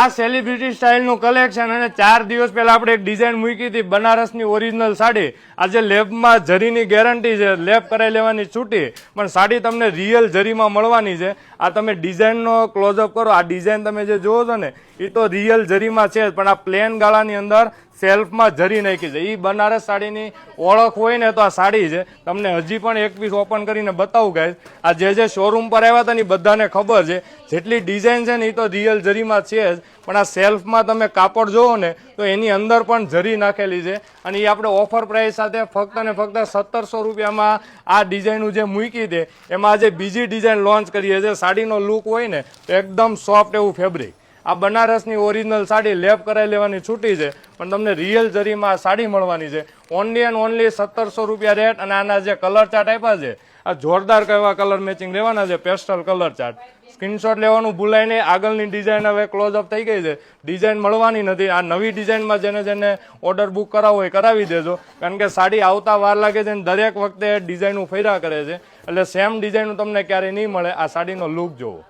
આ celebrity સ્ટાઇલનું collection અને 4 દિવસ પહેલા આપણે એક ડિઝાઇન મૂકી હતી બનારસની ઓરિજિનલ સાડી. આજે લેબમાં જરીની ગેરંટી છે, લેબ કરાવી લેવાની છૂટી, પણ સાડી તમને રિયલ જરીમાં મળવાની છે. આ તમે ડિઝાઇનનો ક્લોઝઅપ કરો, આ ડિઝાઇન તમે જે જોવો છો ને એ તો રિયલ જરીમાં છે, પણ આ પ્લેન ગાળાની અંદર સેલ્ફમાં જરી નાખી છે. એ બનારસ સાડીની ઓળખ હોય ને તો આ સાડી છે. તમને હજી પણ એક પીસ ઓપન કરીને બતાવું ગાઈસ. આ જે શોરૂમ પર આવ્યા હતા ને બધાને ખબર છે, જેટલી ડિઝાઇન છે ને એ તો રિયલ જરીમાં છે જ, પણ આ સેલ્ફમાં તમે કાપડ જોવો ને તો એની અંદર પણ જરી નાખેલી છે. અને એ આપણે ઓફર પ્રાઇસ સાથે ફક્ત ને ફક્ત 1700 રૂપિયામાં આ ડિઝાઇન જે મૂકી છે. એમાં આજે બીજી ડિઝાઇન લોન્ચ કરીએ છીએ. સાડીનો લુક હોય ને તો એકદમ સોફ્ટ એવું ફેબ્રિક. આ બનારસની ઓરિજિનલ સાડી લેબ કરાવી લેવાની છૂટી છે, પણ તમને રિયલ જરીમાં સાડી મળવાની છે. ઓનલી એન્ડ ઓનલી 1700 રૂપિયા રેટ. અને આના જે કલર ચાર્ટ આપ્યા છે આ જોરદાર કહેવા કલર મેચિંગ રહેવાના છે, પેસ્ટલ કલર ચાર્ટ. સ્ક્રીનશોટ લેવાનું ભૂલાય નહીં. આગળની ડિઝાઇન હવે ક્લોઝઅપ થઈ ગઈ છે, ડિઝાઇન મળવાની નથી. આ નવી ડિઝાઇનમાં જેને ઓર્ડર બુક કરાવવો હોય કરાવી દેજો, કારણ કે સાડી આવતા વાર લાગે છે અને દરેક વખતે ડિઝાઇનો ફેરા કરે છે, એટલે સેમ ડિઝાઇન તમને ક્યારેય નહીં મળે. આ સાડીનો લુક જોવો,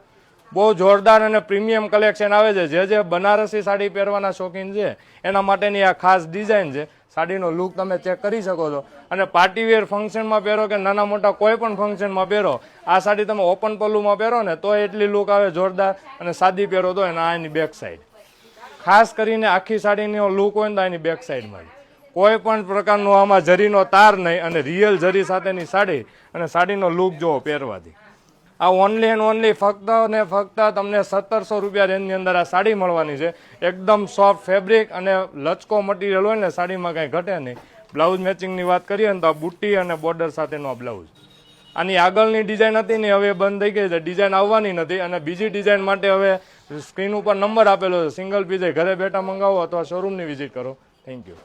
બહુ જોરદાર અને પ્રીમિયમ કલેક્શન આવે છે. જે બનારસી સાડી પહેરવાના શોખીન છે એના માટેની આ ખાસ ડિઝાઇન છે. સાડીનો લુક તમે ચેક કરી શકો છો. અને પાર્ટીવેર ફંક્શનમાં પહેરો કે નાના મોટા કોઈ પણ ફંક્શનમાં પહેરો, આ સાડી તમે ઓપન પલ્લુમાં પહેરો ને તો એટલી લુક આવે જોરદાર, અને સાદી પહેરો તો એના એની બેક સાઈડ ખાસ કરીને આખી સાડીનો લુક હોય ને તો એની બેક સાઈડમાં કોઈ પણ પ્રકારનો આમાં જરીનો તાર નહીં, અને રિયલ જરી સાથેની સાડી, અને સાડીનો લુક જોવો પહેરવાથી. આ ઓનલી એન્ડ ઓનલી ફક્ત ને ફક્ત તમને 1700 રૂપિયા રેન્જની અંદર આ સાડી મળવાની છે. એકદમ સોફ્ટ ફેબ્રિક અને લચકો મટીરિયલ હોય ને સાડીમાં કાંઈ ઘટે નહીં. બ્લાઉઝ મેચિંગની વાત કરીએ ને તો આ બુટ્ટી અને બોર્ડર સાથેનો આ બ્લાઉઝ. આની આગળની ડિઝાઇન હતી ને હવે બંધ થઈ ગઈ છે, ડિઝાઇન આવવાની નથી. અને બીજી ડિઝાઇન માટે હવે સ્ક્રીન ઉપર નંબર આપેલો છે, સિંગલ પીસ ઘરે બેઠા મંગાવો અથવા શોરૂમની વિઝિટ કરો. Thank you.